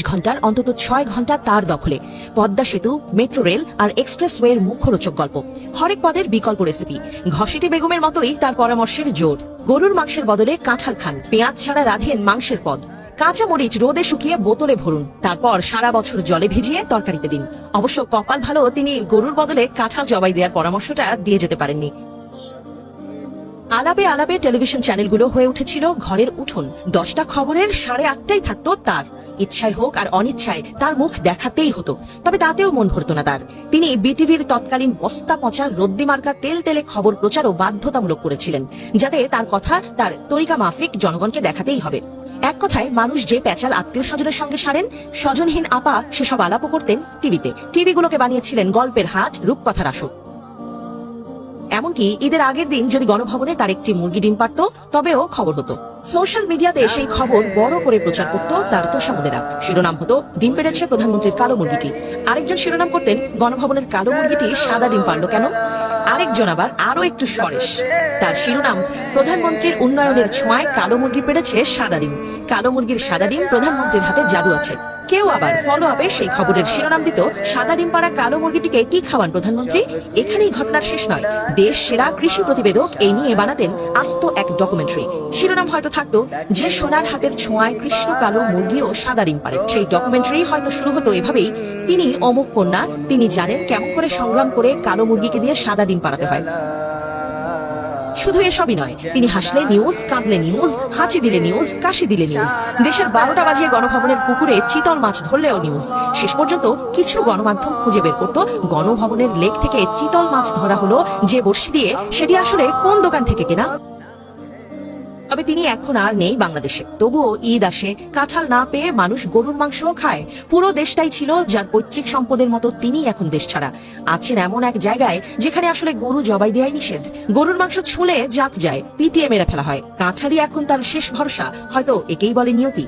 ঘন্টার অন্তত 6 ঘন্টা তার দখলে। পদ্মা সেতু, মেট্রো রেল আর এক্সপ্রেসওয়ের মুখরোচক গল্প, হরেক পদের বিকল্প রেসিপি। ঘসেটি বেগমের মতোই তার পরামর্শের জোর। গরুর মাংসের বদলে কাঁঠাল খান, পেঁয়াজ ছাড়া রাঁধেন মাংসের পদ। কাঁচা মরিচ রোদে শুকিয়ে বোতলে ভরুন, তারপর সারা বছর জলে ভিজিয়ে তরকারিতে দিন। অবশ্য কপাল ভালো, তিনি গরুর বদলে কাঁঠাল জবাই দেওয়ার পরামর্শটা দিয়ে যেতে পারেননি। আলাপে আলাপে টেলিভিশন চ্যানেলগুলো হয়ে উঠেছিল ঘরের উঠোন। 10টা খবরের 8:30 থাকতো তার। ইচ্ছায় হোক আর অনিচ্ছায় তার মুখ দেখাতেই হতো, তবে তাতেও মন ভরতো না তার। তিনি বিটিভির তৎকালীন বস্তা পচা রদ্দি মার্কা তেল তেলে খবর প্রচারও বাধ্যতামূলক করেছিলেন, যাতে তার কথা তার তরিকা মাফিক জনগণকে দেখাতেই হবে। এক কথায়, মানুষ যে প্যাচাল আত্মীয় স্বজনের সঙ্গে সারেন, স্বজনহীন আপা সেসব আলাপও করতেন টিভিতে। টিভিগুলোকে বানিয়েছিলেন গল্পের হাট, রূপকথার আসর। এমনকি ঈদের আগের দিন যদি গণভবনে তার একটি মুরগি ডিম পারত, তবেও খবর হতো। সোশ্যাল মিডিয়াতে সেই খবর বড় করে প্রচার করত তার তোষামোদেরা। শিরোনাম হতো, ডিম পেড়েছে প্রধানমন্ত্রীর কালো মুরগিটি। আরেকজন শিরোনাম করতেন, গণভবনের কালো মুরগিটি সাদা ডিম পারল কেন? আরেকজন আবার আরো একটু সরেস, তার শিরোনাম, প্রধানমন্ত্রীর উন্নয়নের ছোঁয়ায় কালো মুরগি পেড়েছে সাদা ডিম। কালো মুরগির সাদা ডিম, প্রধানমন্ত্রীর হাতে জাদু আছে। কেউ আবার ফলো আপে সেই খবরের শিরোনাম দিত, সাদা ডিম পাড়া কালো মুরগিটিকে কি খাওয়ান প্রধানমন্ত্রী? এখানেই ঘটনার শেষ নয়, দেশ সেরা কৃষি প্রতিবেদক এই নিয়ে বানাতেন আস্ত এক ডকুমেন্টারি। শিরোনাম হয়তো থাকতো, যে সোনার হাতের ছোঁয়ায় কৃষ্ণ কালো মুরগিও সাদা ডিম পারে। সেই ডকুমেন্টারি হয়তো শুরু হতো এভাবেই, তিনি অমুক কন্যা, তিনি জানেন কেমন করে সংগ্রাম করে কালো মুরগিকে দিয়ে সাদা ডিম পাড়াতে হয়। শুধু এসবই নয়, তিনি হাসলে নিউজ, কাঁদলে নিউজ, হাঁচি দিলে নিউজ, কাশি দিলে নিউজ। দেশের 12টা বাজিয়ে গণভবনের পুকুরে চিতল মাছ ধরলেও নিউজ। শেষ পর্যন্ত কিছু গণমাধ্যম খুঁজে বের করত, গণভবনের লেক থেকে চিতল মাছ ধরা হলো যে বড়শি দিয়ে, সেটি আসলে কোন দোকান থেকে কেনা। তবে তিনি এখন আর নেই বাংলাদেশে। তবুও ঈদ আসে, কাঁঠাল না পেয়ে মানুষ গরুর মাংসও খায়। পুরো দেশটাই ছিল যার পৈতৃক সম্পদের মতো, তিনি এখন দেশ ছাড়া আছেন এমন এক জায়গায় যেখানে আসলে গরু জবাই দেয়াই নিষেধ। গরুর মাংস ছুঁলে জাত যায়, পিটিয়ে মেরে ফেলা হয়। কাঁঠালই এখন তার শেষ ভরসা, হয়তো একেই বলে নিয়তি।